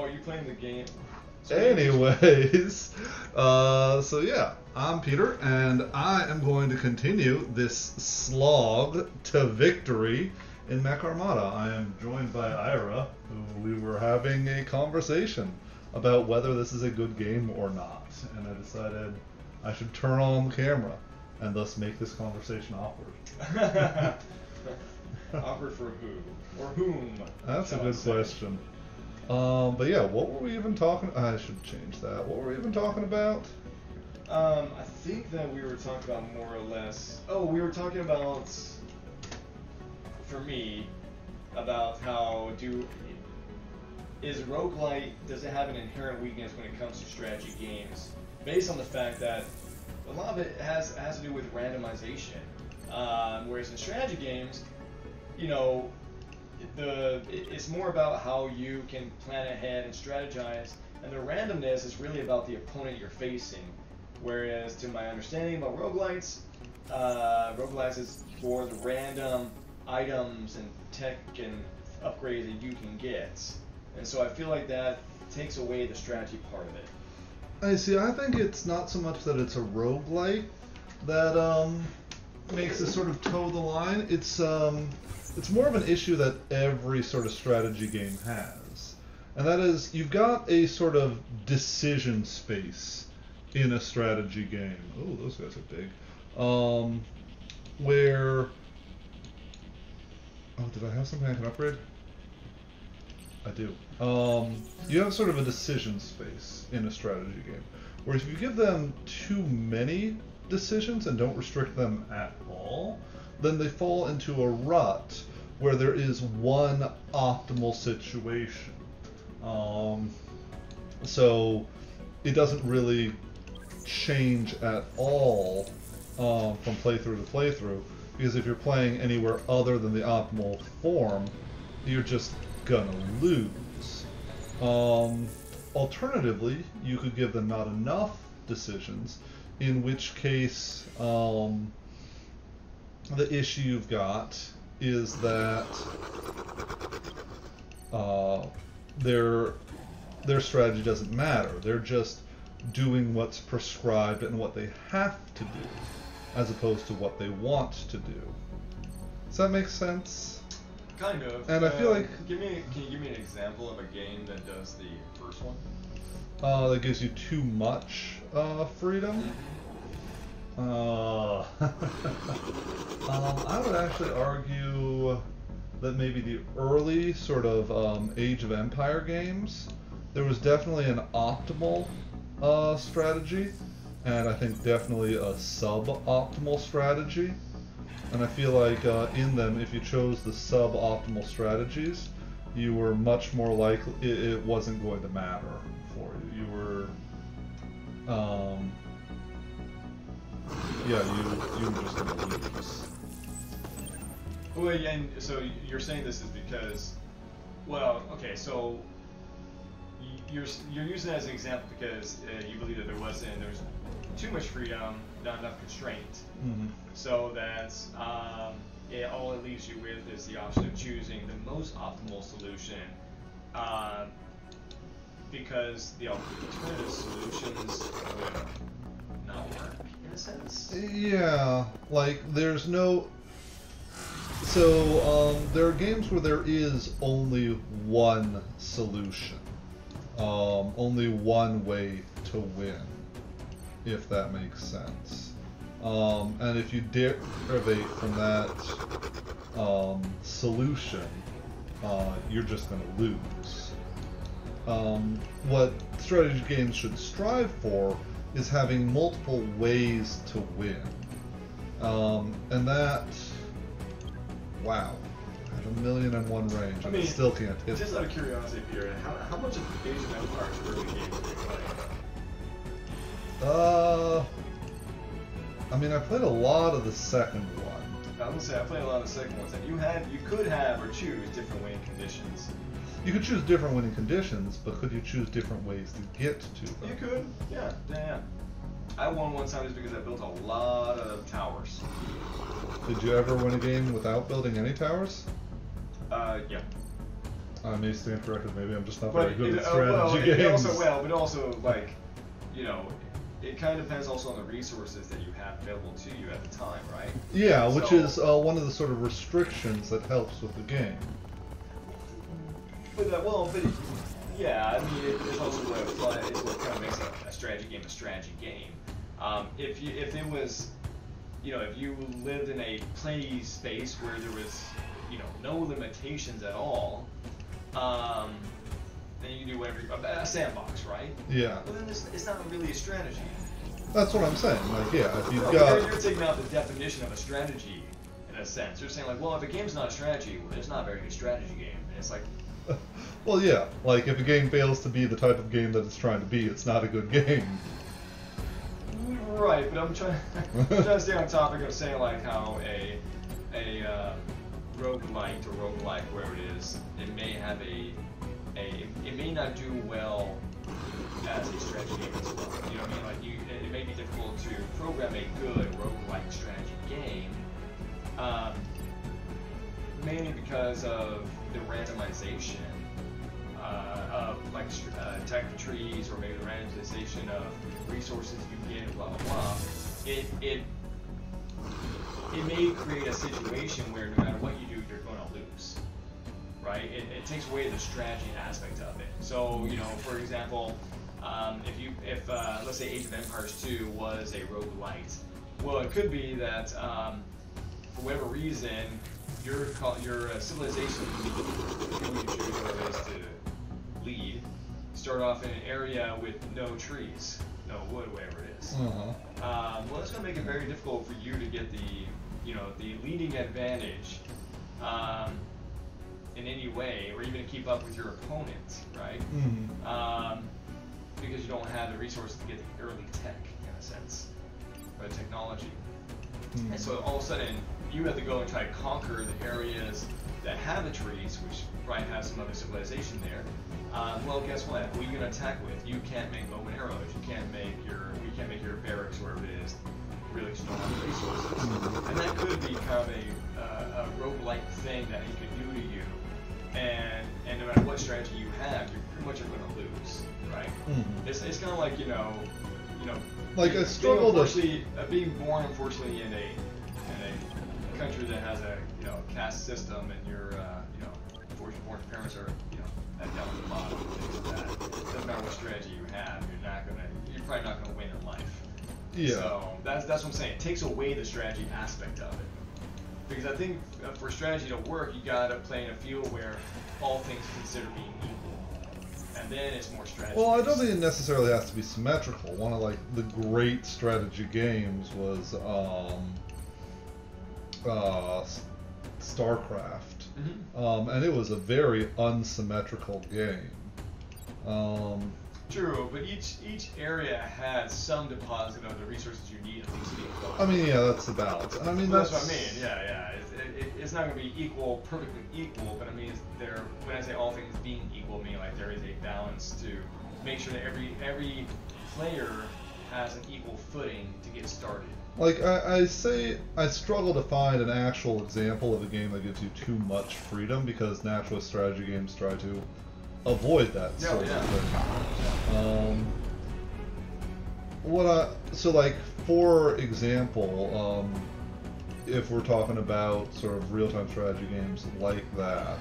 are you playing the game? Anyways, so yeah, I'm Peter, and I am going to continue this slog to victory in Mech Armada. I am joined by Ira, who we were having a conversation about whether this is a good game or not, and I decided I should turn on the camera and thus make this conversation awkward. Awkward for who? Or whom? That's a good question. But yeah, what were we even talking? I should change that. What were we even talking about? I think that we were talking about more or less. Oh, we were talking about, for me, about how is roguelite, does it have an inherent weakness when it comes to strategy games? Based on the fact that a lot of it has to do with randomization. Whereas in strategy games, you know, it's more about how you can plan ahead and strategize, and the randomness is really about the opponent you're facing. Whereas, to my understanding about roguelites, roguelites is for the random items and tech and upgrades that you can get. And so I feel like that takes away the strategy part of it. I see. I think it's not so much that it's a roguelite that makes it sort of toe the line. It's more of an issue that every sort of strategy game has, and that is you've got a sort of decision space in a strategy game. Oh, those guys are big. Where did I have something I can upgrade? I do. You have sort of a decision space in a strategy game, whereas if you give them too many decisions and don't restrict them at all, then they fall into a rut where there is one optimal situation. So it doesn't really change at all from playthrough to playthrough, because if you're playing anywhere other than the optimal form, you're just gonna lose. Alternatively, you could give them not enough decisions, in which case the issue you've got is that their strategy doesn't matter. They're just doing what's prescribed and what they have to do, as opposed to what they want to do. Does that make sense? Kind of. And I feel like... Can you give me an example of a game that does the first one? That gives you too much freedom? I would actually argue that maybe the early sort of Age of Empire games, there was definitely an optimal strategy, and I think definitely a suboptimal strategy. And I feel like in them, if you chose the suboptimal strategies, you were much more likely, it wasn't going to matter for you. You were, yeah, you were just going to lose. Well, yeah, and so you're saying this is because, well, okay, so you're using that as an example because you believe that there was too much freedom, not enough constraint. Mm-hmm. So that all it leaves you with is the option of choosing the most optimal solution, because the alternative solutions would not work in a sense. Yeah, like there's no. So there are games where there is only one solution, only one way to win, if that makes sense. And if you derivate from that solution, you're just going to lose. What strategy games should strive for is having multiple ways to win. And that, wow, I have 1,000,001 range, and I still can't hit. Just out of curiosity, Peter, how much of Age of Empires early games did you play? I mean, I played a lot of the second one. I was gonna say I played a lot of the second ones, and you could have or choose different winning conditions. You could choose different winning conditions, but could you choose different ways to get to them? You could, yeah. I won one time just because I built a lot of towers. Did you ever win a game without building any towers? Yeah. I may stand corrected. Maybe I'm just not But very good it, at strategy games. but also like, you know, it kind of depends also on the resources that you have available to you at the time, right? Yeah, which So- is one of the sort of restrictions that helps with the game. But yeah, I mean, it's also what kind of makes a strategy game a strategy game. If it was, you know, if you lived in a play space where there was, you know, no limitations at all, then you can do whatever, a sandbox, right? Yeah. Well, then it's not really a strategy. That's what I'm saying. Like, yeah, if you've No, got... you're taking out the definition of a strategy, in a sense. You're saying, like, well, if a game's not a strategy, well, it's not a very good strategy game. And it's like... Well, yeah, like, if a game fails to be the type of game that it's trying to be, it's not a good game. Right, but I'm trying to stay on topic of saying, like, how a roguelite or roguelike, wherever it is, it may have it may not do well as a strategy game as well. You know what I mean? Like, it may be difficult to program a good roguelike strategy game, mainly because of the randomization of like tech trees, or maybe the randomization of resources you get, blah blah blah. It may create a situation where no matter what you do, you're going to lose. Right? It takes away the strategy aspect of it. So, you know, for example, if let's say Age of Empires 2 was a roguelite, well, it could be that for whatever reason, your civilization you choose whatever it is to lead, start off in an area with no trees, no wood, whatever it is. Well, it's going to make it very difficult for you to get the leading advantage in any way, or even to keep up with your opponent, right? Because you don't have the resources to get the early tech, in a sense, or the technology. And so all of a sudden, you have to go and try to conquer the areas that have the trees, which probably have some other civilization there. Well, guess what? Who are you going to attack with? You can't make bow and arrows. You can't make your barracks, wherever it is, really, because you don't have the resources. And that could be kind of a roguelike thing that he could do to you. And no matter what strategy you have, you're pretty much going to lose, right? It's kind of like, you know, like, I struggle being born, unfortunately, in a country that has a caste system, and your unfortunately born parents are at down at the bottom, things like that. It doesn't matter what strategy you have, you're probably not gonna win in life. Yeah. So that's what I'm saying. It takes away the strategy aspect of it. Because I think for strategy to work, you gotta play in a field where all things considered being equal, and then it's more strategy. Well, I don't think it necessarily has to be symmetrical. One of like the great strategy games was StarCraft, and it was a very unsymmetrical game. True, but each area has some deposit of the resources you need at least to be close. I mean, yeah, that's the balance. I mean, that's what I mean. Yeah. It's not going to be equal, perfectly equal, but I mean, when I say all things being equal, I mean like there is a balance to make sure that every player has an equal footing to get started. Like I struggle to find an actual example of a game that gives you too much freedom, because naturalist strategy games try to avoid that sort of thing. So like, for example, if we're talking about sort of real-time strategy games like that,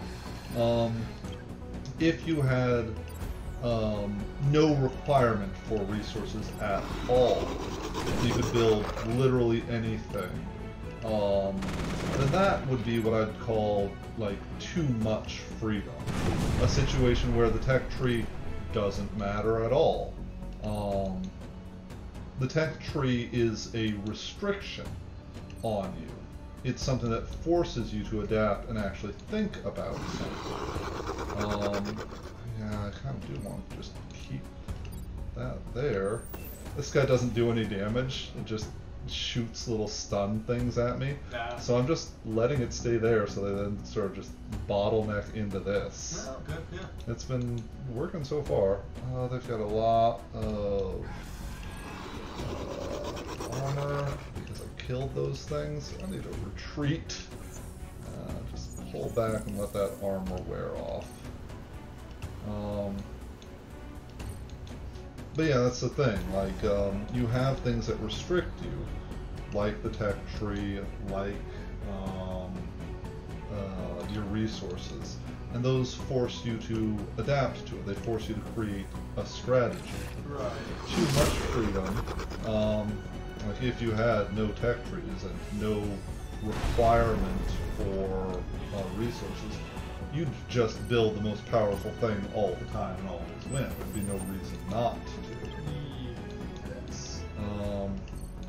if you had no requirement for resources at all, you could build literally anything, then that would be what I'd call like too much freedom. A situation where the tech tree doesn't matter at all. The tech tree is a restriction on you. It's something that forces you to adapt and actually think about something. Yeah, I kind of do want to just keep that there. This guy doesn't do any damage. It just shoots little stun things at me. So I'm just letting it stay there so they then sort of just bottleneck into this. Oh, good, yeah. It's been working so far. They've got a lot of armor because I killed those things. I need to retreat. Just pull back and let that armor wear off. But yeah, that's the thing. Like, you have things that restrict you, like the tech tree, like your resources, and those force you to adapt to it. They force you to create a strategy. Right. Too much freedom. Like if you had no tech trees and no requirement for resources, you'd just build the most powerful thing all the time and always win. There'd be no reason not to. Yes.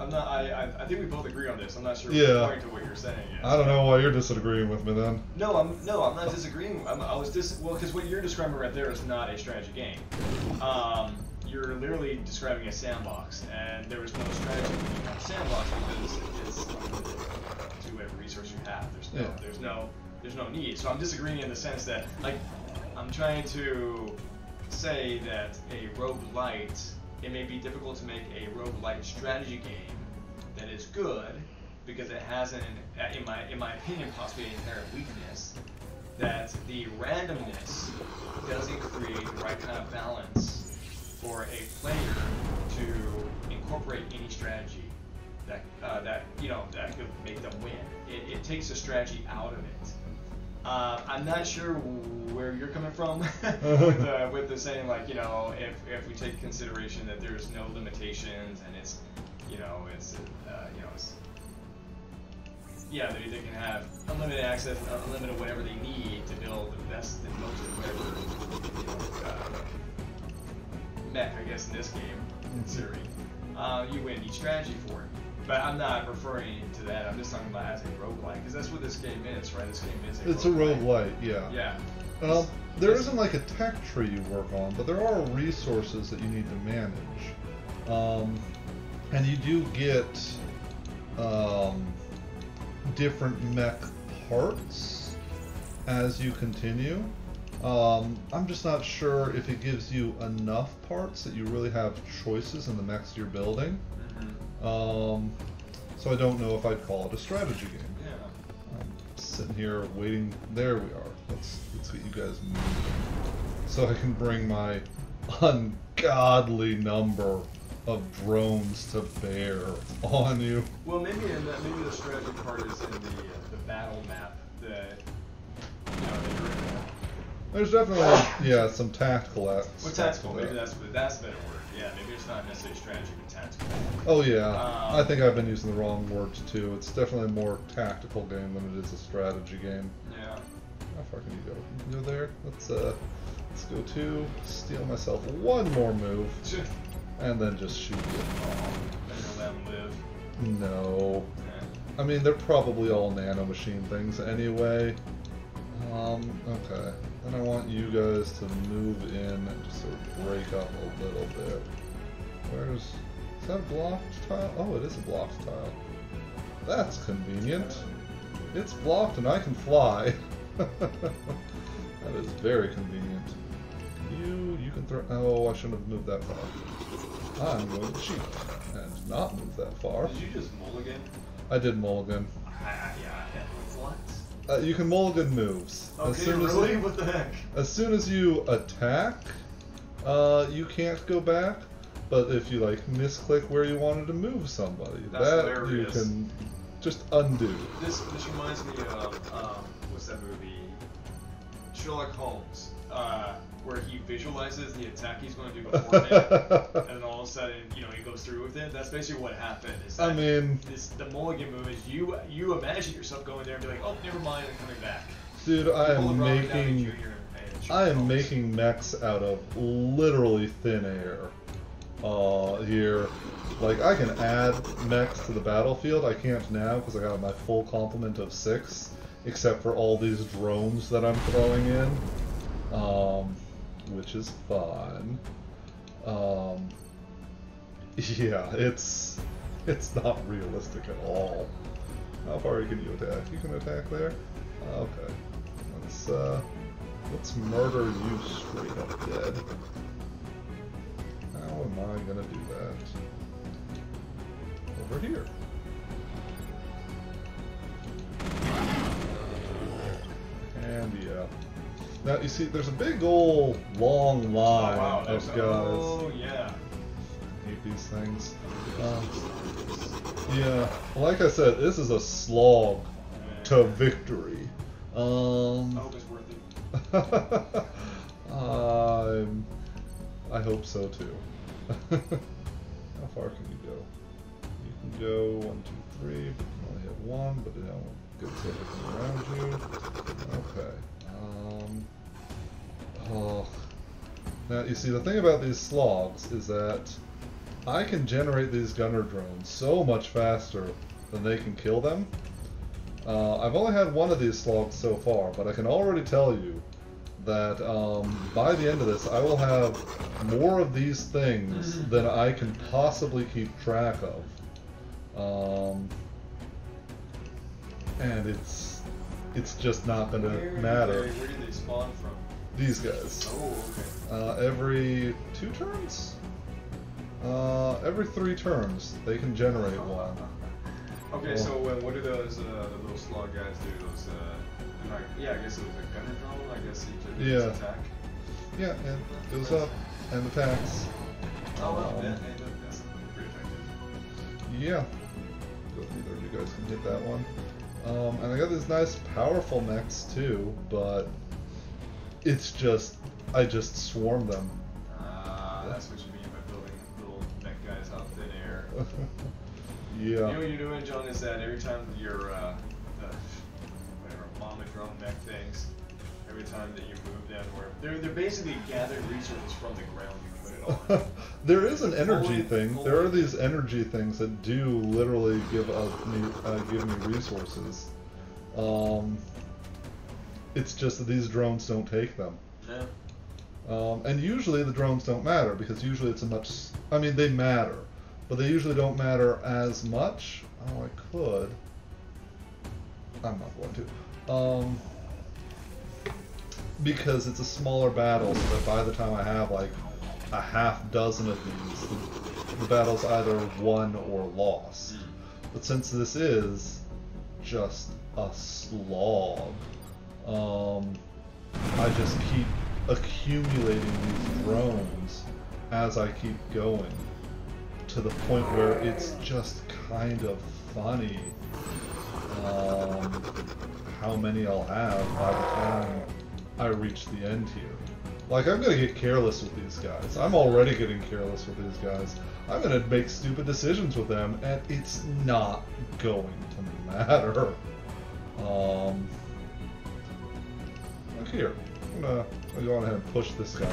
I think we both agree on this. I'm not sure according to what you're saying. Yet. I don't know why you're disagreeing with me then. No, I'm not disagreeing. Because what you're describing right there is not a strategy game. You're literally describing a sandbox, and there is no strategy when you have a sandbox because it's to whatever resource you have. There's no need. So I'm disagreeing in the sense that, like, I'm trying to say that a roguelite, it may be difficult to make a roguelite strategy game that is good because it has in my opinion, possibly an inherent weakness, that the randomness doesn't create the right kind of balance for a player to incorporate any strategy that could make them win. It takes the strategy out of it. I'm not sure where you're coming from with the saying, like, if we take consideration that there's no limitations and it's they can have unlimited access and unlimited whatever they need to build the best and most of whatever mech, I guess, in this game, in theory. You win each strategy for it. But I'm not referring to that. I'm just talking about as a roguelike, because that's what this game is, right? This game is a roguelike, yeah. Yeah. There isn't like a tech tree you work on, but there are resources that you need to manage. And you do get different mech parts as you continue. I'm just not sure if it gives you enough parts that you really have choices in the mechs you're building. So I don't know if I'd call it a strategy game. Yeah. I'm sitting here waiting. There we are. Let's get you guys moving, so I can bring my ungodly number of drones to bear on you. Well, maybe the strategy part is in the battle map. That you're in. There's definitely some tactical Well, tactical. Maybe that's a better word. Yeah, maybe it's not necessarily strategy, but tactical. Oh yeah, I think I've been using the wrong words too. It's definitely a more tactical game than it is a strategy game. Yeah. How far can you go? You can go there. Let's go to steal myself one more move, and then just shoot it. And let them live. No. Okay. I mean, they're probably all nanomachine things anyway. Okay. Then I want you guys to move in and just sort of break up a little bit. Is that a blocked tile? Oh, it is a blocked tile. That's convenient. It's blocked and I can fly. That is very convenient. You can throw. Oh, I shouldn't have moved that far. I'm going to cheat and not move that far. Did you just mulligan? I did mulligan. What? You can mulligan moves. Okay, really? What the heck? As soon as you attack, you can't go back. But if you misclick where you wanted to move somebody, that you can just undo. This reminds me of what's that movie? Sherlock Holmes, where he visualizes the attack he's going to do beforehand, and then all of a sudden, he goes through with it. That's basically what happened. The mulligan move is you imagine yourself going there and be like, oh, never mind, I'm coming back. Dude, I am making mechs out of literally thin air. Here, I can add mechs to the battlefield. I can't now because I got my full complement of 6, except for all these drones that I'm throwing in, which is fun. Yeah, it's not realistic at all. How far can you attack? You can attack there. Okay, let's murder you straight up dead. How am I gonna do that? Over here. And yeah. Now you see, there's a big old long line of guys. Oh yeah. I hate these things. Yeah, like I said, this is a slog to victory. I hope it's worth it. I hope so too. How far can you go? You can go 1, 2, 3, but you can only hit 1, but it won't get everything around you. Okay. Oh. Now you see, the thing about these slogs is that I can generate these gunner drones so much faster than they can kill them. I've only had one of these slogs so far, but I can already tell you that by the end of this, I will have more of these things than I can possibly keep track of. And it's just not going to matter. Where do they spawn from? These guys. Oh, okay. Every 2 turns? Every 3 turns, they can generate one. Okay, so what do those little slug guys do? Those, yeah, I guess it was a gunner drone. I guess he just attack. Yeah, it goes up and attacks. Oh well, that's pretty effective. Yeah. Either of you guys can hit that one. And I got these nice, powerful mechs too, but it's just, I just swarm them. That's what you mean by building little mech guys out of thin air. Yeah. You know what you're doing, John, is that every time your whatever mama drone mech things, every time that you move them, where they're basically gathering resources from the ground, you put it on. There is an energy thing. There are these energy things that do literally give me resources. It's just that these drones don't take them. Yeah. And usually the drones don't matter, because usually it's a much... I mean, they matter, but they usually don't matter as much. Oh, I could. I'm not going to. Because it's a smaller battle, so that by the time I have like a half dozen of these, the battle's either won or lost. But since this is just a slog, I just keep accumulating these drones as I keep going, to the point where it's just kind of funny how many I'll have by the time I reach the end here. Like, I'm gonna get careless with these guys. I'm already getting careless with these guys. I'm gonna make stupid decisions with them, and it's not going to matter. Look here. I'm gonna go on ahead and push this guy.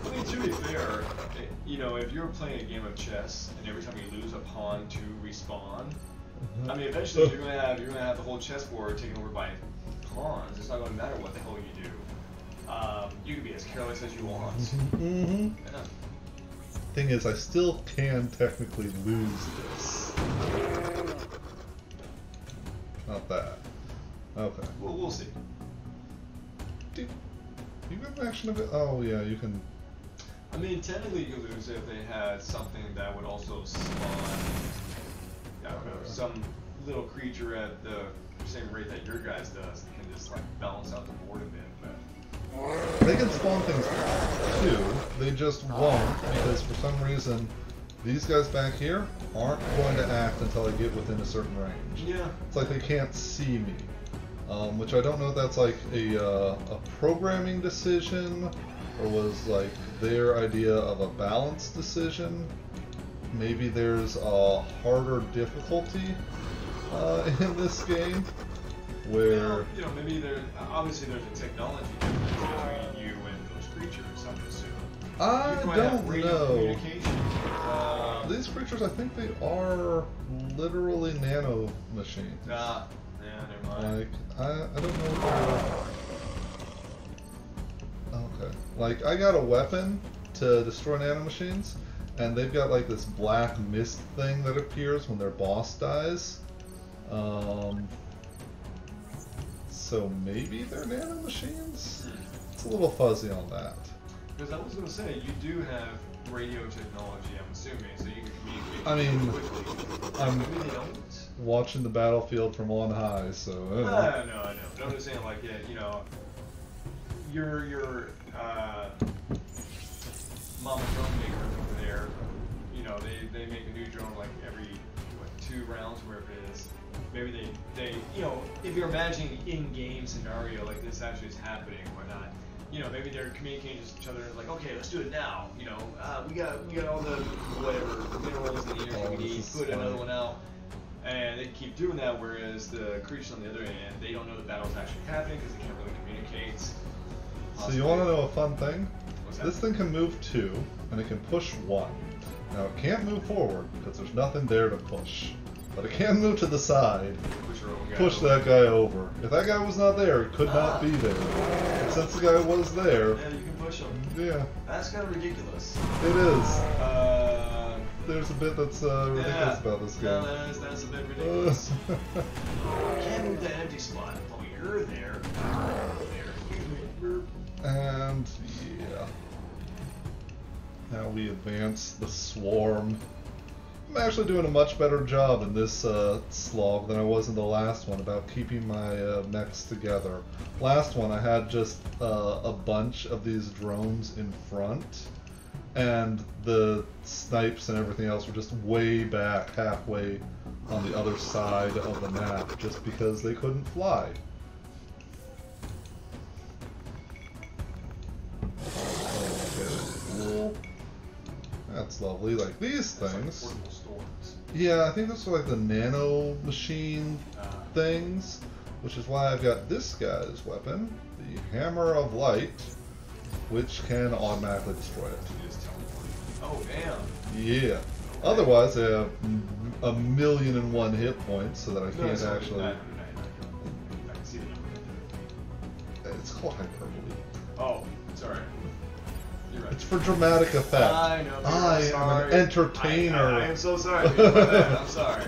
I mean, to be fair, you know, if you're playing a game of chess and every time you lose a pawn to respawn, I mean, eventually you're gonna have the whole chessboard taken over by pawns. It's not gonna matter what the hell you do. You can be as careless as you want. Yeah. Thing is, I still can technically lose this. Not that. Okay. Well, we'll see. You got an action of it? Oh yeah, you can. I mean, technically you could lose if they had something that would also spawn, I don't know, some little creature at the same rate that your guys does and can just like balance out the board a bit. But they can spawn things too. They just won't, because for some reason these guys back here aren't going to act until I get within a certain range. Yeah. It's like they can't see me. Which I don't know if that's like a programming decision, or was like their idea of a balance decision. Maybe there's a harder difficulty in this game, where... You know, maybe obviously there's a technology difference between you and those creatures, I'm assuming. I don't know. Communication. These creatures, I think they are literally nano machines. Yeah, never mind. Like, I don't know if they're... Okay. Like, I got a weapon to destroy nanomachines, and they've got like this black mist thing that appears when their boss dies. So maybe they're nanomachines? It's a little fuzzy on that. Because I was going to say, you do have radio technology, I'm assuming, so you can communicate I mean, quickly. I'm Maybe they don't. watching the battlefield from on high, so... I know. But I'm just saying, like, yeah, you know, your mama drone maker over there, you know, they make a new drone like every 2 rounds, wherever it is. Maybe they you know, if you're imagining in-game scenario like this actually is happening or whatnot, you know, maybe they're communicating with each other like, okay, let's do it now. You know, we got all the whatever minerals and the energy we need. Put another one out, and they keep doing that. Whereas the creatures on the other end, they don't know the battle's actually happening because they can't really communicate. So you want to know a fun thing? What's that? This thing can move 2, and it can push 1. Now it can't move forward because there's nothing there to push, but it can move to the side. Push that guy over. If that guy was not there, it could not be there. And since the guy was there, yeah, you can push him. Yeah. That's kind of ridiculous. It is. There's a bit that's ridiculous about this game. No, that's a bit ridiculous. You can't move that empty spot. Oh, you're there. And yeah. Now we advance the swarm. I'm actually doing a much better job in this slog than I was in the last one about keeping my mechs together. Last one I had just a bunch of these drones in front, and the snipes and everything else were just way back, halfway on the other side of the map, just because they couldn't fly. Cool. That's lovely. Like these things. Yeah, I think those are like the nano machine things, which is why I've got this guy's weapon, the Hammer of Light, which can automatically destroy it. Oh, damn. Yeah. Otherwise, I have 1,000,001 hit points, so that I can't actually. I can see the number. It's called hyperbole. Oh, sorry. You're right. It's for dramatic effect. I know. I am an entertainer. I am so sorry. I'm sorry.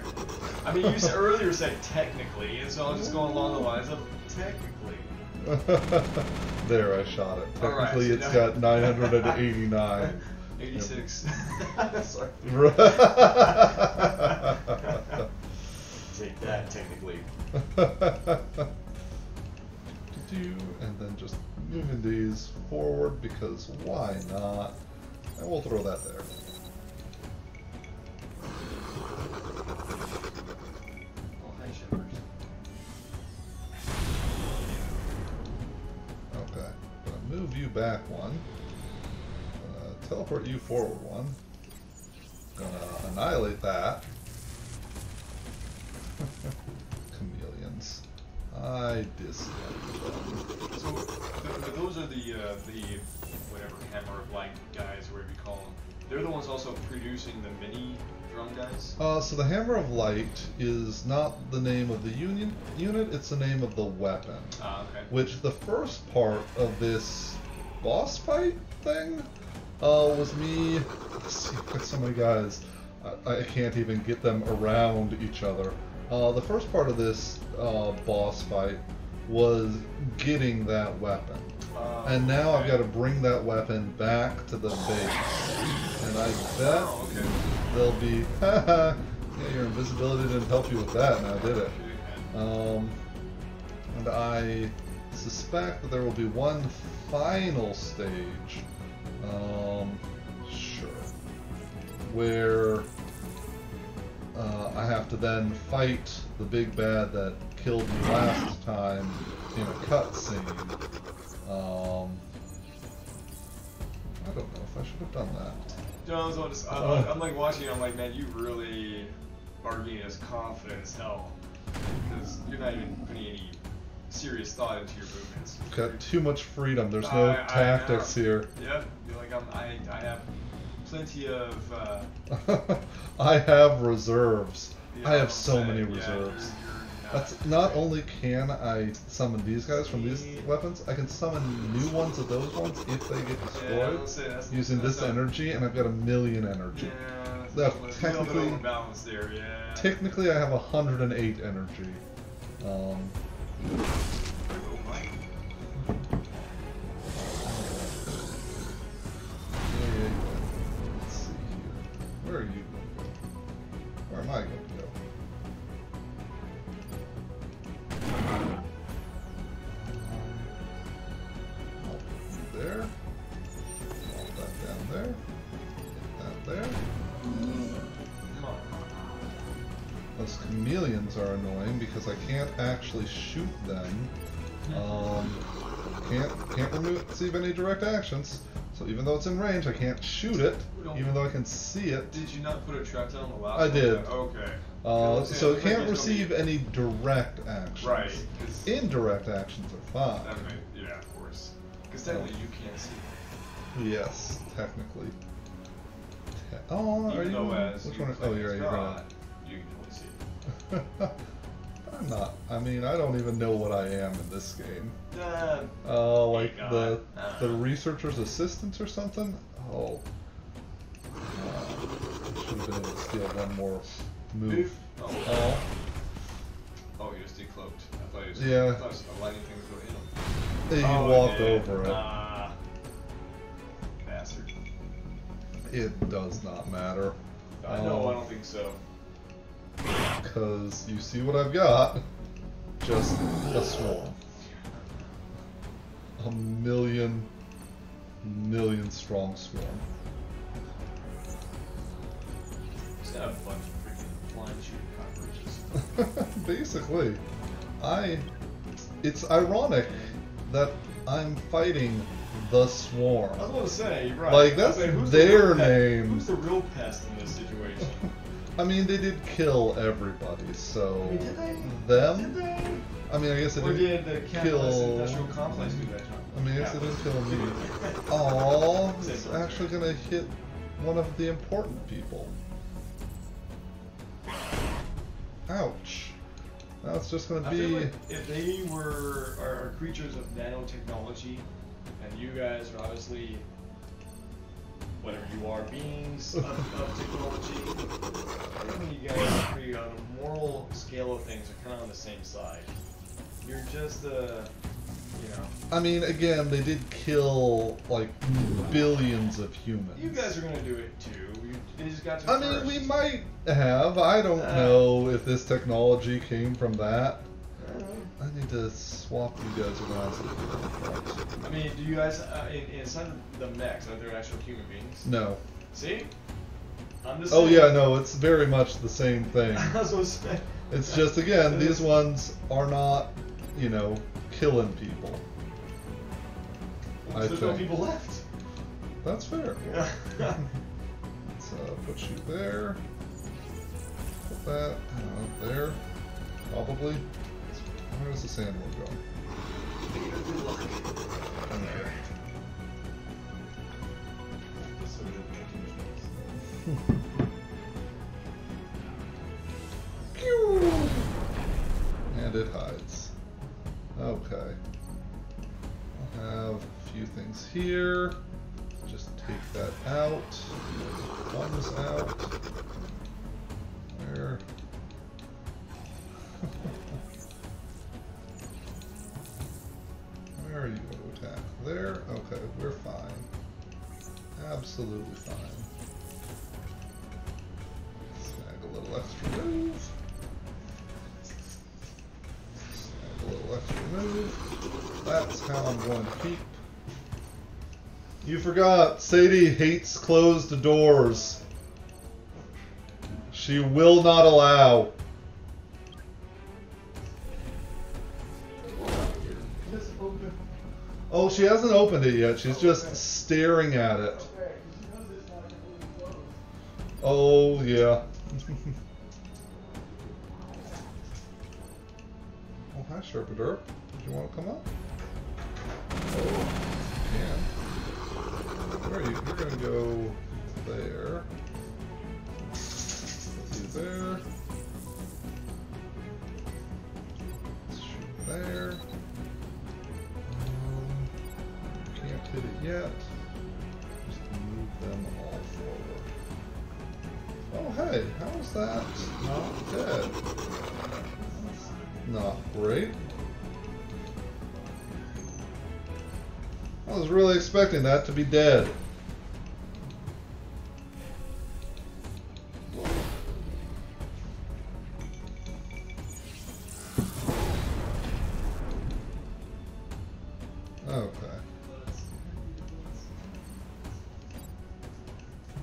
I mean, you earlier said technically, and so I was just going along the lines of technically. There, I shot it. Technically, right, so it's got 989. 86. Sorry. Take that, technically. And then just moving these forward because why not? And we'll throw that there. Oh, hi, Shepard. Okay, gonna move you back 1. Teleport you forward 1. Gonna annihilate that. Chameleons. I dislike them. So, those are the whatever Hammer of Light guys, whatever you call them. They're the ones also producing the mini drone guys. So the Hammer of Light is not the name of the unit; it's the name of the weapon. Ah, okay. Which the first part of this boss fight thing was me. Let's see, I've got so many guys. I can't even get them around each other. The first part of this boss fight was getting that weapon. And now I've got to bring that weapon back to the base. And I bet there'll be... yeah, your invisibility didn't help you with that, now did it? And I suspect that there will be one final stage. Sure. Where... I have to then fight the big bad that killed me last time in a cutscene. I don't know if I should have done that. I'm like watching, I'm like, man, you really are being as confident as hell. Because you're not even putting any serious thought into your movements. Got too much freedom, there's no tactics here. Yep, you're like, I have plenty of... I have reserves. Yeah, I have so many reserves. You're That's not only can I summon these guys from these weapons, I can summon new ones of those ones if they get destroyed using this energy, and I've got 1,000,000 energy. Yeah, technically, there, yeah. Technically, I have 108 energy. Let's see here. Where are you going to go? Where am I going to go? Those chameleons are annoying because I can't actually shoot them. Can't receive any direct actions. So even though it's in range, I can't shoot it, even though I can see it. Did you not put a trap down the last I did. Okay. So it can't receive any direct actions. Right. Indirect actions are fine. Yeah, of course. Because technically you can't see them. Yes, technically. Oh, Even are you? though as Which you one? play Oh, you're as right. God, you can only see it. I'm not. I mean, I don't even know what I am in this game. Like God. the researcher's assistant or something? Oh. I should have been able to steal one more move. Oh, you just decloaked. I thought you was a lightning thing was going to hit him. He walked over it. Bastard. It does not matter. I know, I don't think so. Because you see what I've got? Just a swarm. A million strong swarm. Just got a bunch of freaking flying shooting cockroaches. Basically. It's ironic that I'm fighting the swarm. I was going to say, you're right. Like, that's their name. Who's the real pest in this situation? I mean, they did kill everybody, so... I mean, did they? Them? Did they? I mean, I guess it Or didn't did the kill... capitalist industrial complex do that, John? I mean, I guess it didn't kill me. Aww, it's actually gonna hit one of the important people. Ouch. Now it's just gonna I be... feel like if they are creatures of nanotechnology, and you guys are obviously whatever you are, beings of technology, I think you guys are pretty on a moral scale of things are kind of on the same side. You're just I mean, again, they did kill, like, billions of humans. You guys are gonna do it too. They just got to I mean, we might have. I don't know if this technology came from that. I need to swap you guys around. I mean, do you guys, inside the mechs, are there actual human beings? No. See? I'm just Oh saying. yeah, no, it's very much the same thing. I was gonna say. It's just, again, these ones are not, you know, killing people. Well, there's no people left. That's fair. Yeah. Let's put you there. Put that there. Probably. Where's the sandworm going? Okay. And it hides. Okay. I'll have a few things here. Just take that out. Thumbs out. There. Where are you going to attack? There? Okay, we're fine. Absolutely fine. Snag a little extra move. Snag a little extra move. That's how I'm going to keep. You forgot, Sadie hates closed doors. She will not allow. Oh, she hasn't opened it yet. She's just staring at it. Oh, yeah. Oh, hi, Sherpaderp. Did you want to come up? Oh, you can. Where are you? You're going to go there. Put you there. Let's shoot there. Can't hit it yet. Just move them all forward. Oh hey, how is that not dead? That's not great. I was really expecting that to be dead. Okay.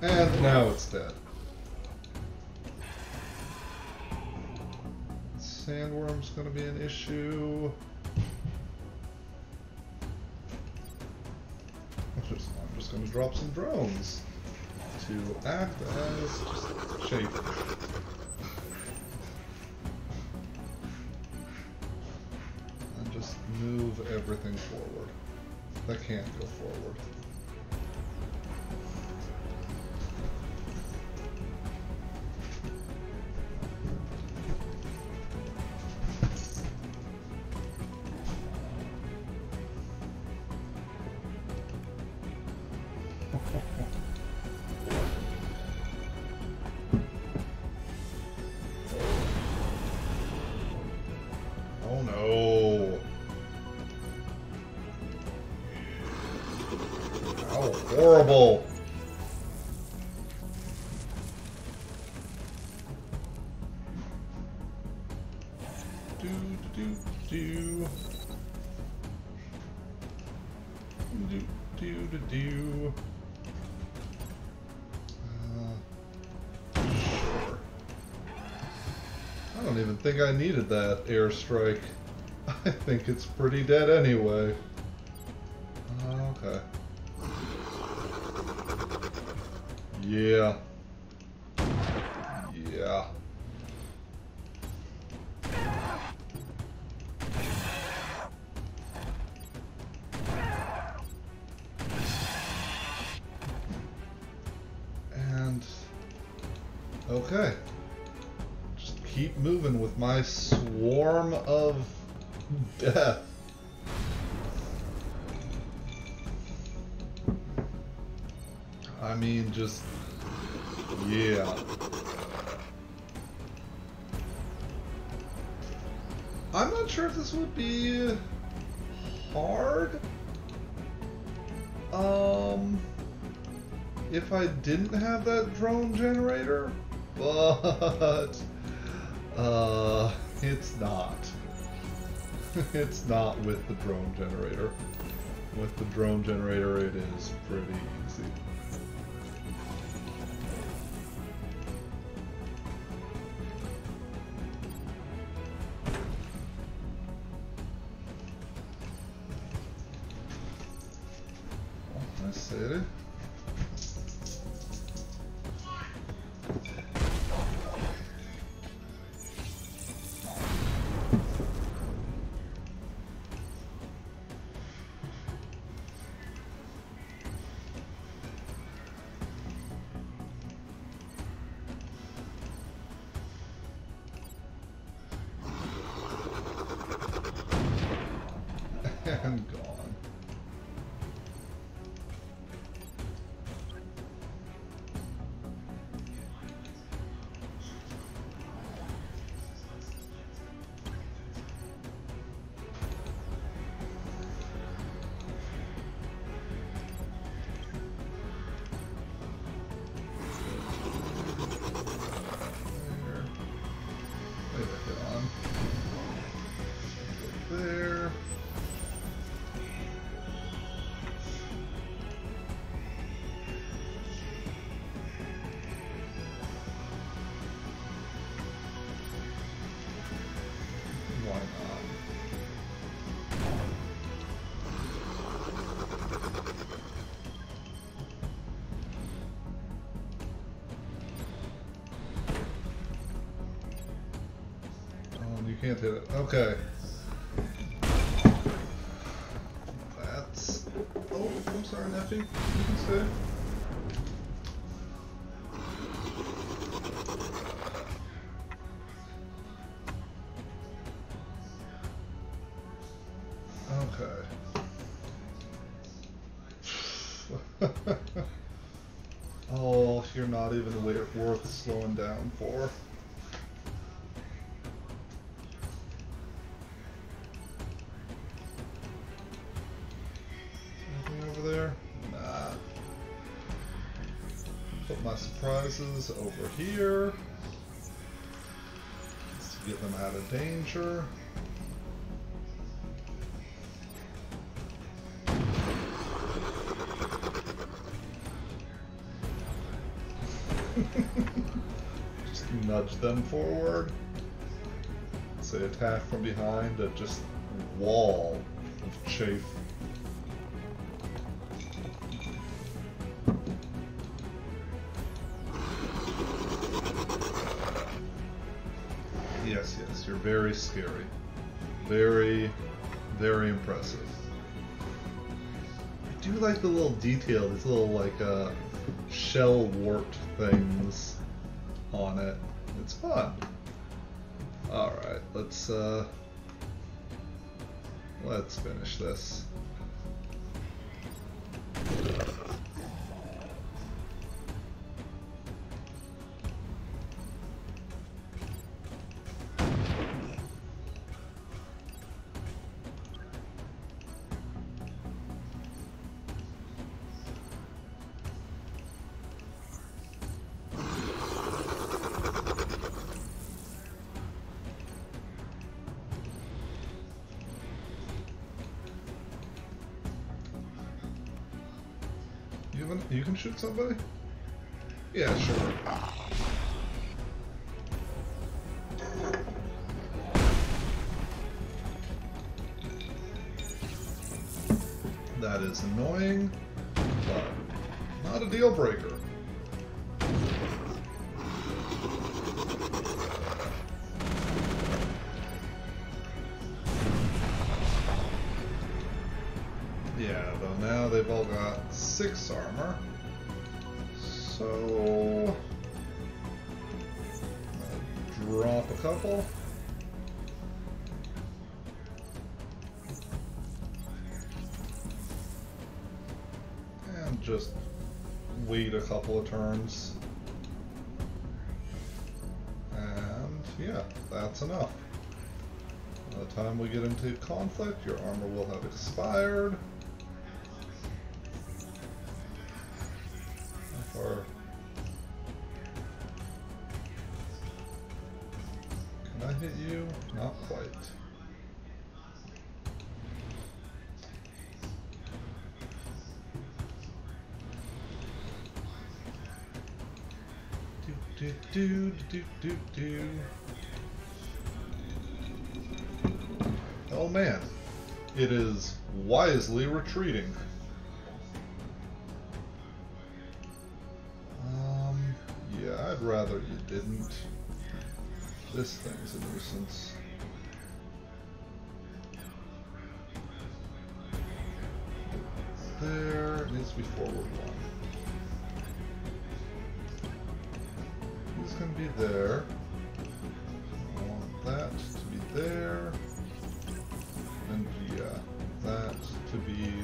And now it's dead. Sandworm's gonna be an issue. I'm just gonna drop some drones to act as just shape. And just move everything forward. That can't go forward. Oh no. How horrible. Do do do do do do do. Sure. I don't even think I needed that airstrike. I think it's pretty dead anyway. Okay. Yeah. Yeah. And okay. Just keep moving with my swarm of death. I mean, just yeah. I'm not sure if this would be hard. If I didn't have that drone generator, but it's not. It's not with the drone generator. With the drone generator, it is pretty easy. I said it. And gone. There. Why not? Oh, you can't hit it. Okay. That's... Oh, I'm sorry, Neffy. You can stay. Okay. Oh, you're not even worth slowing down for. Anything over there? Nah. Put my surprises over here. Just to get them out of danger. Just nudge them forward. It's they attack from behind, a just wall of chafe. Yes, yes, you're very scary. Very, very impressive. I do like the little detail, these little like shell warped things on it. It's fun. Alright, let's finish this. You can shoot somebody? Yeah, sure. That is annoying, but not a deal breaker. Yeah, though now they've all got 6 armor. So drop a couple. And just wait a couple of turns. And yeah, that's enough. By the time we get into conflict, your armor will have expired. Or can I hit you? Not quite. Do do do do do. Oh man, it is wisely retreating. Yeah, I'd rather you didn't. This thing's a nuisance. There needs to be forward 1. He's gonna be there. I want that to be there. And yeah, that to be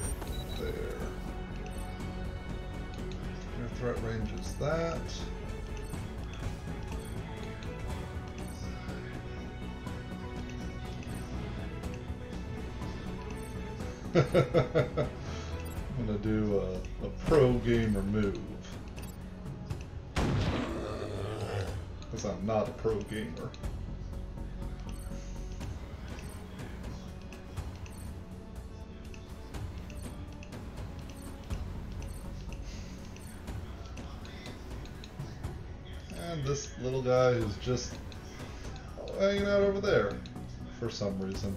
there. Your threat range is that. I'm gonna do a pro gamer move. Because I'm not a pro gamer. And this little guy is just hanging out over there for some reason.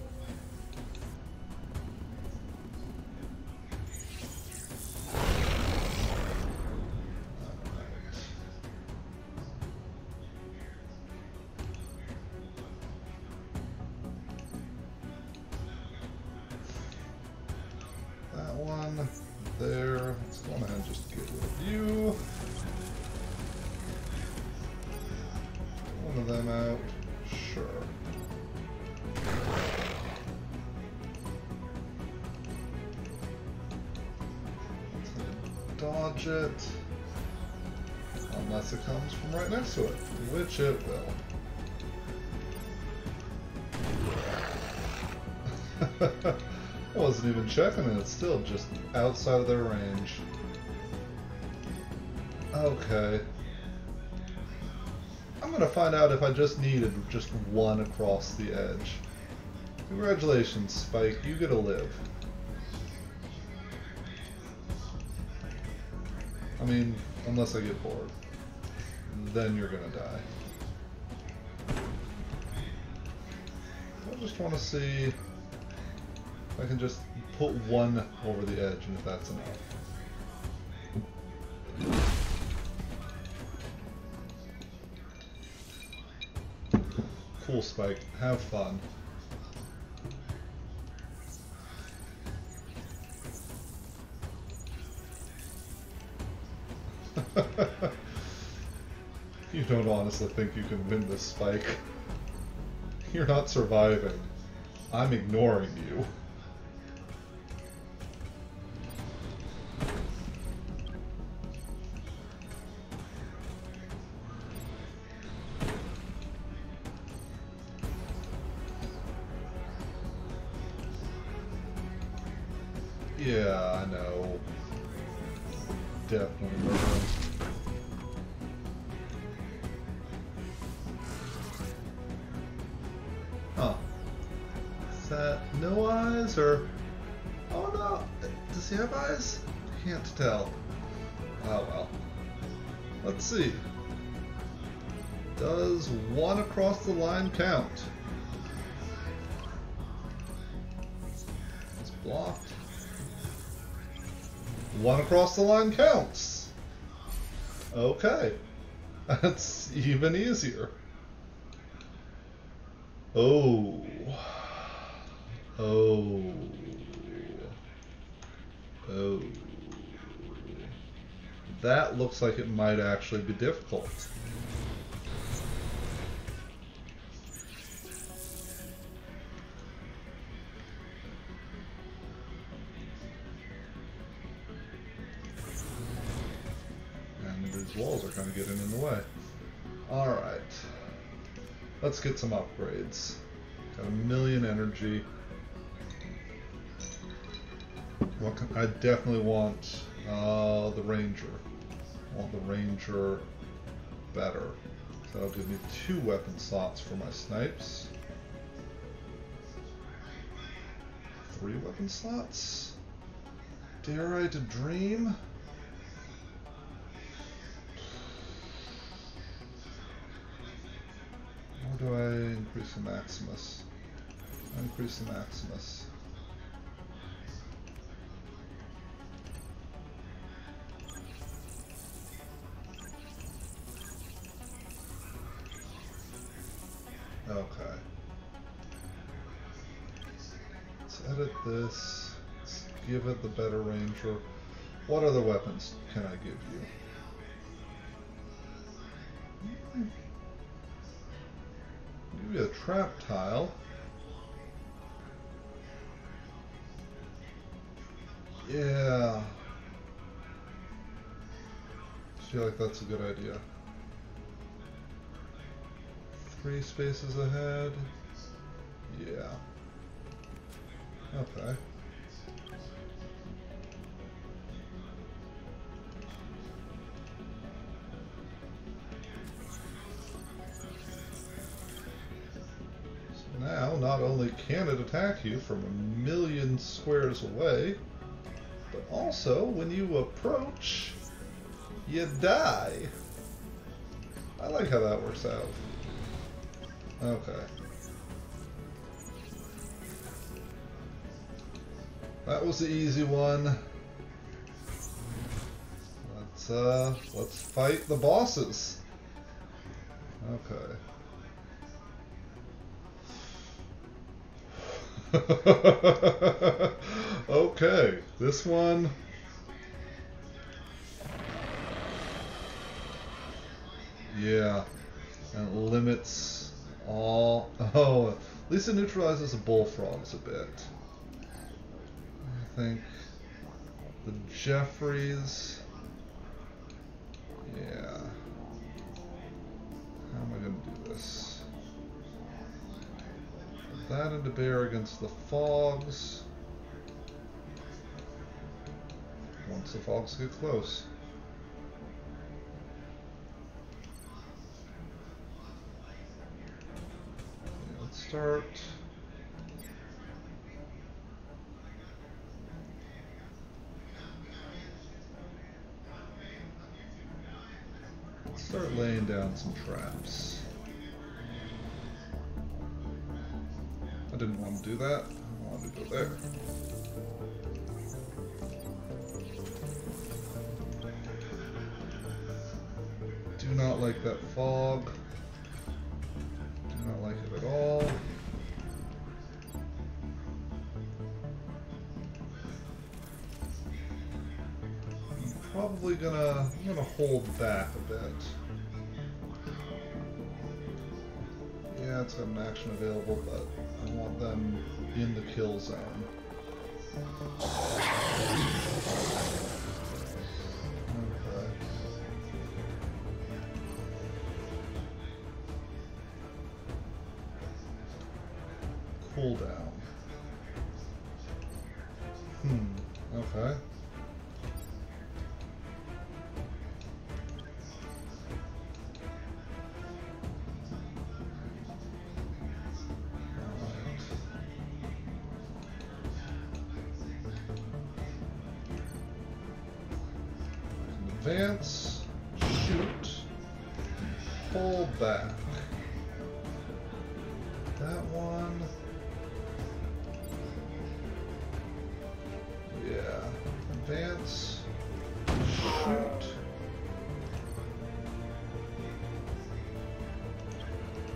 There, let's go ahead and just get rid of you. One of them out, sure. Dodge it, unless it comes from right next to it, which it will. I wasn't even checking and it's still just outside of their range. Okay. I'm gonna find out if I just needed just 1 across the edge. Congratulations, Spike, you get to live. I mean, unless I get bored. Then you're gonna die. I just want to see if I can just put one over the edge and if that's enough. Cool, Spike. Have fun. You don't honestly think you can win this, Spike. You're not surviving. I'm ignoring you. Yeah, I know. Definitely murdering. Huh. Is that no eyes or... Oh no! Does he have eyes? Can't tell. Oh well. Let's see. Does one across the line count? It's blocked. One across the line counts. Okay. That's even easier. Oh. Oh. Oh. That looks like it might actually be difficult. Walls are kind of getting in the way. Alright. Let's get some upgrades. Got 1,000,000 energy. What can, I definitely want the Ranger. I want the Ranger better. So that'll give me 2 weapon slots for my snipes. 3 weapon slots? Dare I to dream? How do I increase the Maximus? Increase the Maximus. Okay. Let's edit this. Let's give it the better Ranger. What other weapons can I give you? Give you a trap tile. Yeah. I feel like that's a good idea. 3 spaces ahead. Yeah. Okay. Now, not only can it attack you from 1,000,000 squares away, but also when you approach, you die. I like how that works out. Okay. That was the easy one. Let's fight the bosses. Okay. Okay, this one. Yeah, and it limits all. Oh, at least it neutralizes the bullfrogs a bit. I think the Jeffries. Yeah. How am I going to do this? That into bear against the fogs. Once the fogs get close. Okay, let's start. Let's start laying down some traps. I didn't want to do that. I wanted to go there. Do not like that fog. Do not like it at all. I'm gonna hold back a bit. Yeah, it's got an action available, but I want them in the kill zone. Okay. Cooldown. Okay. Advance, shoot, pull back. That one. Yeah. Advance, shoot.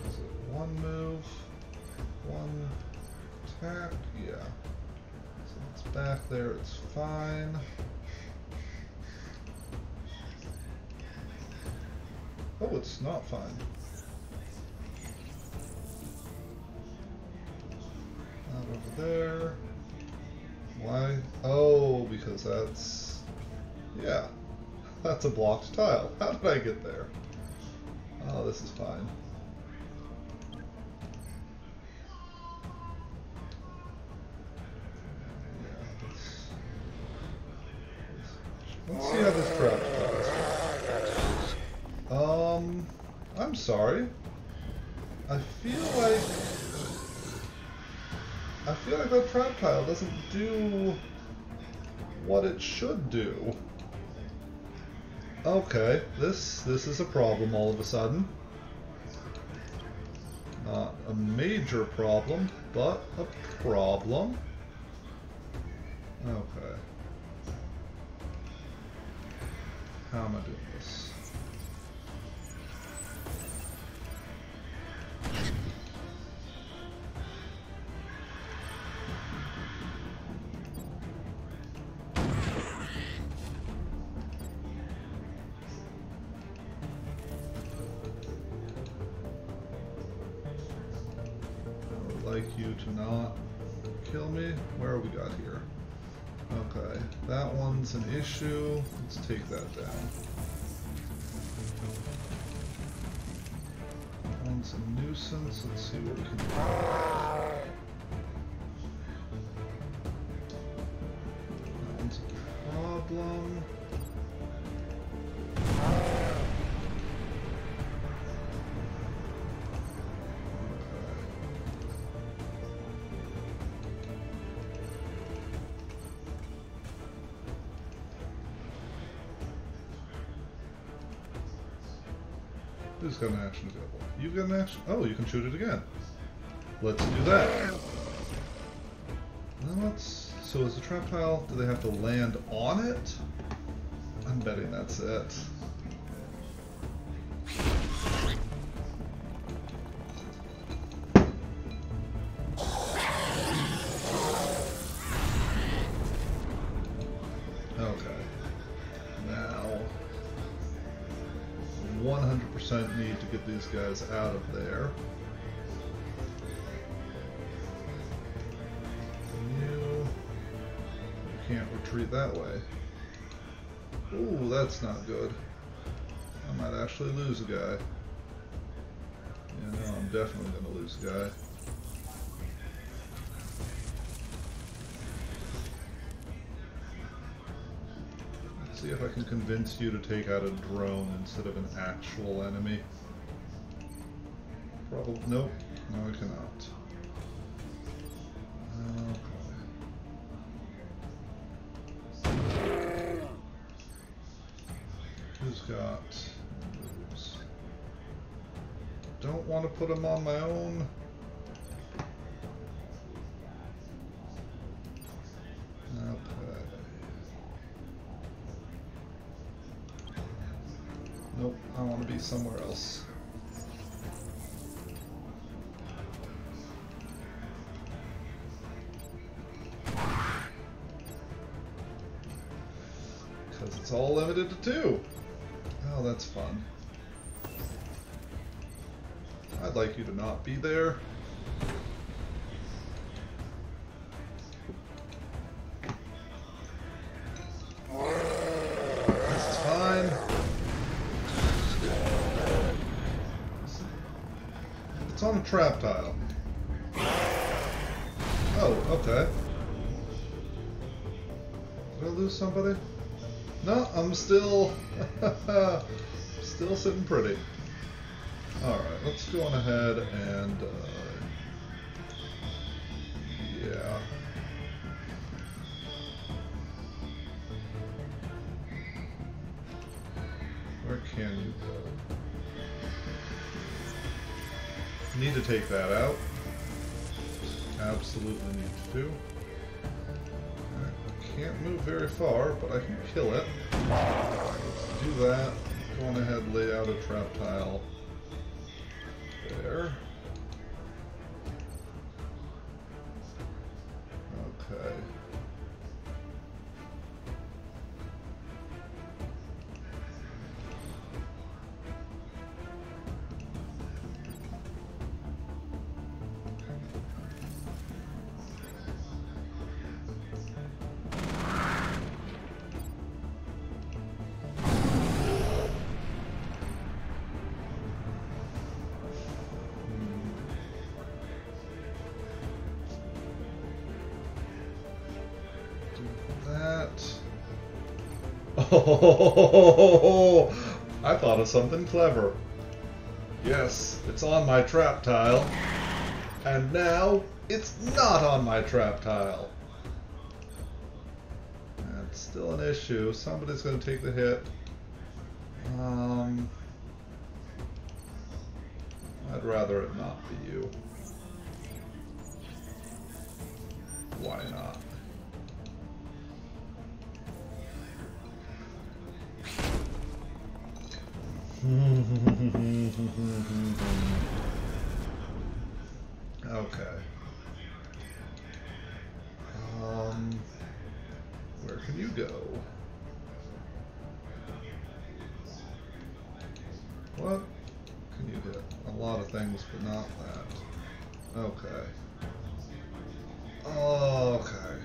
Is it one move? One attack? Yeah. So it's back there, it's fine. Oh, it's not fine. Not over there. Why? Oh, because that's... Yeah. That's a blocked tile. How did I get there? Oh, this is fine. Yeah, let's see how this trap goes. I'm sorry. I feel like that trap tile doesn't do what it should do. Okay, this is a problem all of a sudden. Not a major problem, but a problem. Okay. How am I doing this? You to not kill me. Where are we got here? Okay, that one's an issue. Let's take that down. That one's a nuisance. Let's see what we can do. That one's a problem. Who's got an action available? You've got an action? Oh, you can shoot it again. Let's do that. Now so is the trap tile, do they have to land on it? I'm betting that's it. Okay. Now 100% need to get these guys out of there. You can't retreat that way. Ooh, that's not good. I might actually lose a guy. Yeah, no, I'm definitely going to lose a guy. See if I can convince you to take out a drone instead of an actual enemy. Probably. Nope. No, I cannot. Okay. Who's got moves? Don't want to put him on my own. Nope, I want to be somewhere else. Because it's all limited to 2. Oh, that's fun. I'd like you to not be there. This is fine. It's on a trap tile. Oh, okay. Did I lose somebody? No, I'm still still sitting pretty. Alright, let's go on ahead and yeah. Where can you go? Need to take that out. Absolutely need to. I can't move very far, but I can kill it. Let's do that. Go on ahead and lay out a trap tile there. Okay. Oh, I thought of something clever. Yes, it's on my trap tile. And now it's not on my trap tile. That's still an issue. Somebody's going to take the hit. I'd rather it not be you. Why not? Okay. Where can you go? What can you hit? A lot of things, but not that. Okay. Okay.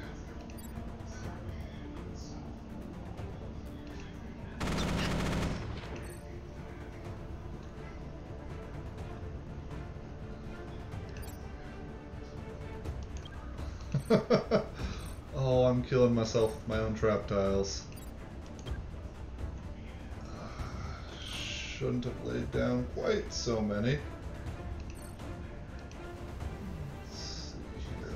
Oh, I'm killing myself with my own trap tiles. Shouldn't have laid down quite so many. Let's see here.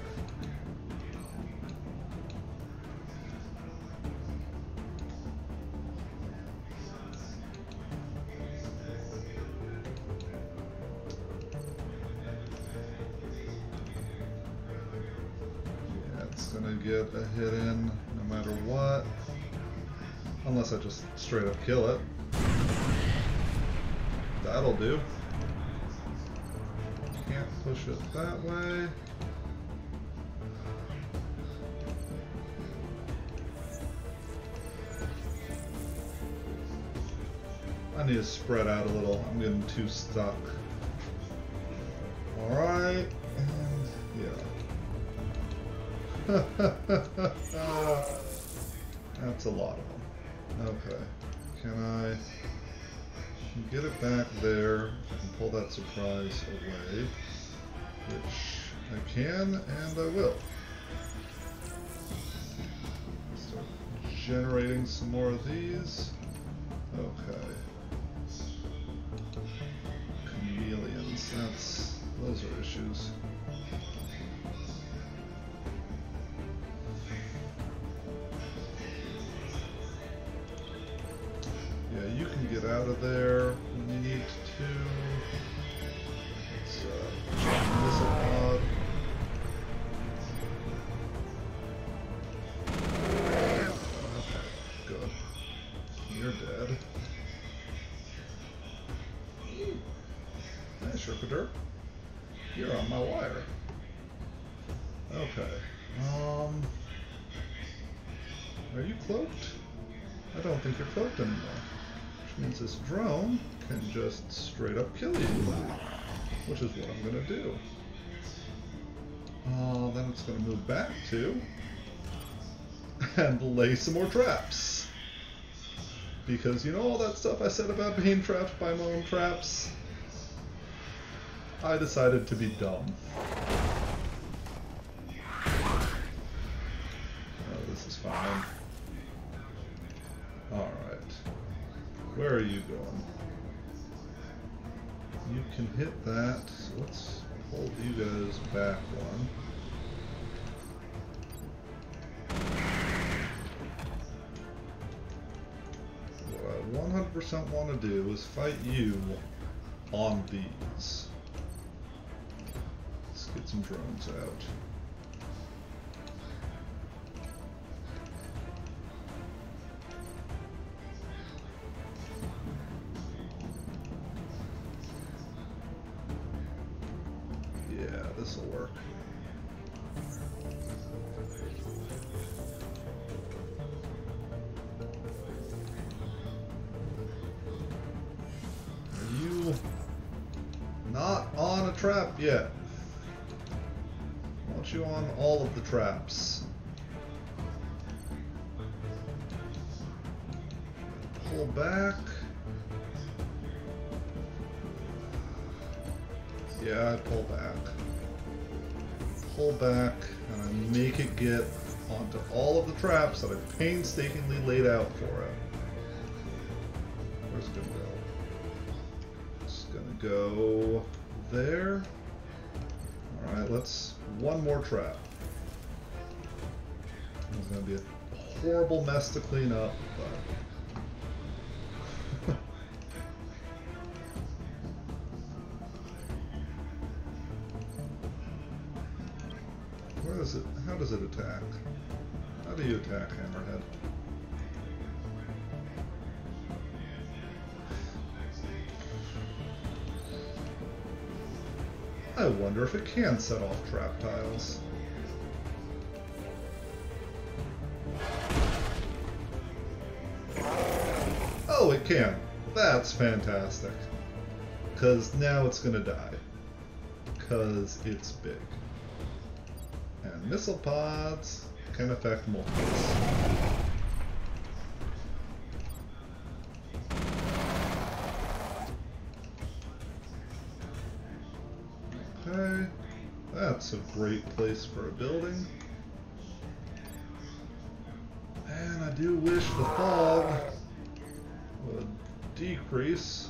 Gonna get a hit in no matter what, unless I just straight up kill it. That'll do. Can't push it that way. I need to spread out a little. I'm getting too stuck. Alright, and yeah. That's a lot of them. Okay. Can I get it back there and pull that surprise away? Which I can and I will. Start generating some more of these. Okay. Chameleons. Those are issues. Yeah, you can get out of there when you need to. Let's missile pod. Okay, good. You're dead. Interpreter. You're on my wire. Okay. Are you cloaked? I don't think you're cloaked anymore. Which means this drone can just straight up kill you. Which is what I'm gonna do. Then it's gonna move back to and lay some more traps. Because you know all that stuff I said about being trapped by my own traps? I decided to be dumb. Oh, this is fine. Alright. Where are you going? You can hit that, so let's hold you guys back one. What I 100% want to do is fight you on these. Let's get some drones out. Yeah, this'll work. Are you not on a trap yet? I want you on all of the traps. Pull back. Yeah, I pull back. Pull back, and I make it get onto all of the traps that I painstakingly laid out for it. Where's it gonna go? It's gonna go there. Alright, let's one more trap. It's gonna be a horrible mess to clean up, but where is it? How does it attack? How do you attack, Hammerhead? I wonder if it can set off trap tiles. Oh, it can. That's fantastic. Because now it's gonna die. Because it's big. And missile pods can affect multiples. Okay, that's a great place for a building. And I do wish the fog would decrease.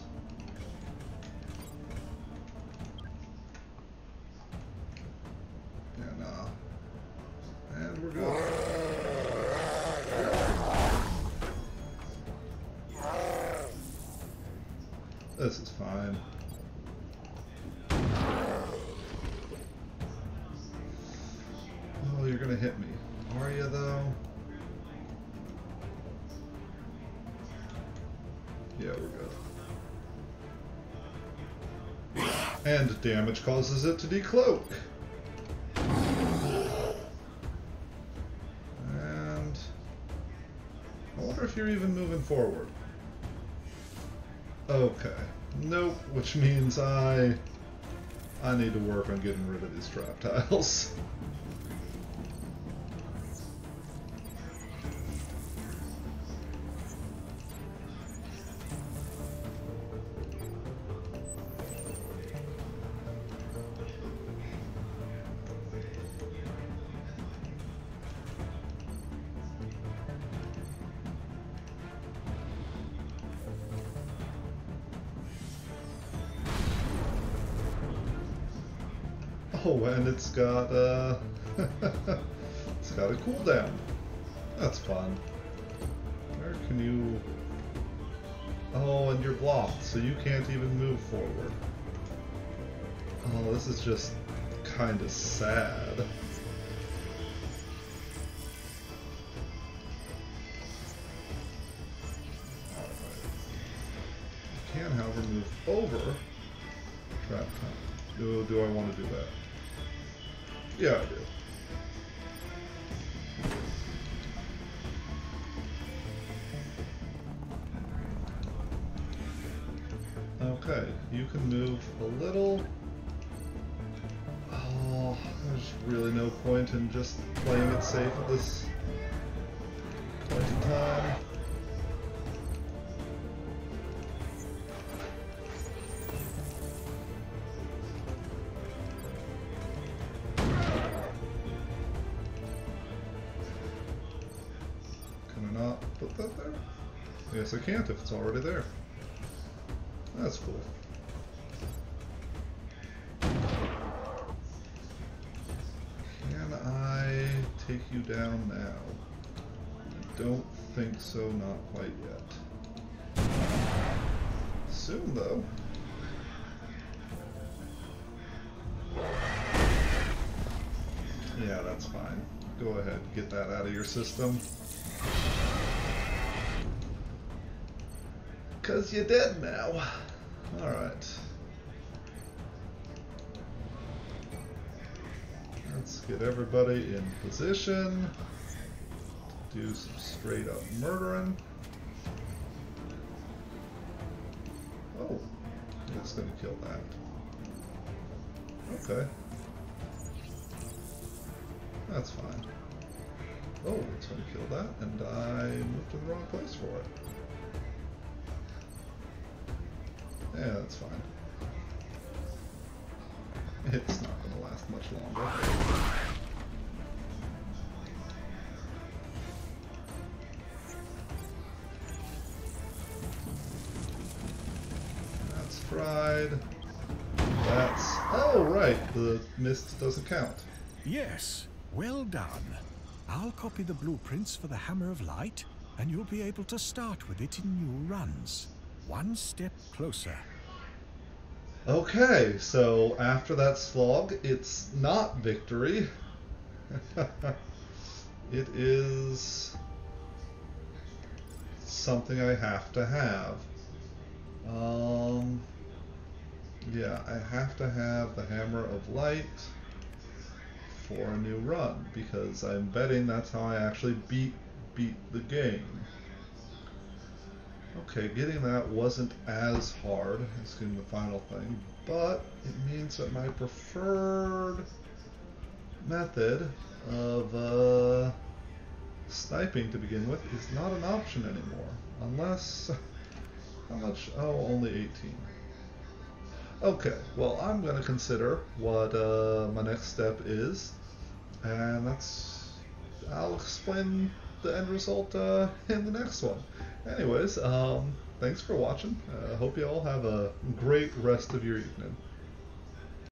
And we're good. This is fine. Oh, you're gonna hit me. Are you though? Yeah, we're good. And damage causes it to decloak. And I wonder if you're even moving forward. Okay. Nope, which means I need to work on getting rid of these trap tiles. Oh, and it's got it's got a cooldown. That's fun. Where can you? Oh, and you're blocked, so you can't even move forward. Oh, this is just kind of sad. Alright. You can, however, move over Trap time. Do I want to do that? Yeah, I do. Okay, you can move a little. Oh, there's really no point in just playing it safe at this point in time. Can I not put that there? Yes, I can't if it's already there. That's cool. Can I take you down now? I don't think so, not quite yet. Soon, though. Yeah, that's fine. Go ahead, get that out of your system. 'Cause you're dead now. Alright. Let's get everybody in position. Do some straight up murdering. Oh, it's gonna kill that. Okay. That's fine. Oh, it's gonna kill that, and I moved to the wrong place for it. Yeah, that's fine. It's not going to last much longer. That's fried. That's... Oh, right. The mist doesn't count. Yes, well done. I'll copy the blueprints for the Hammer of Light, and you'll be able to start with it in new runs. One step closer. Okay, so after that slog, it's not victory. It is something I have to have. Yeah, I have to have the Hammer of Light for a new run, because I'm betting that's how I actually beat the game. Okay, getting that wasn't as hard as getting the final thing, but it means that my preferred method of sniping to begin with is not an option anymore. Unless... how much? Oh, only 18. Okay, well, I'm going to consider what my next step is, and that's... I'll explain the end result in the next one. Anyways, thanks for watching. Hope you all have a great rest of your evening.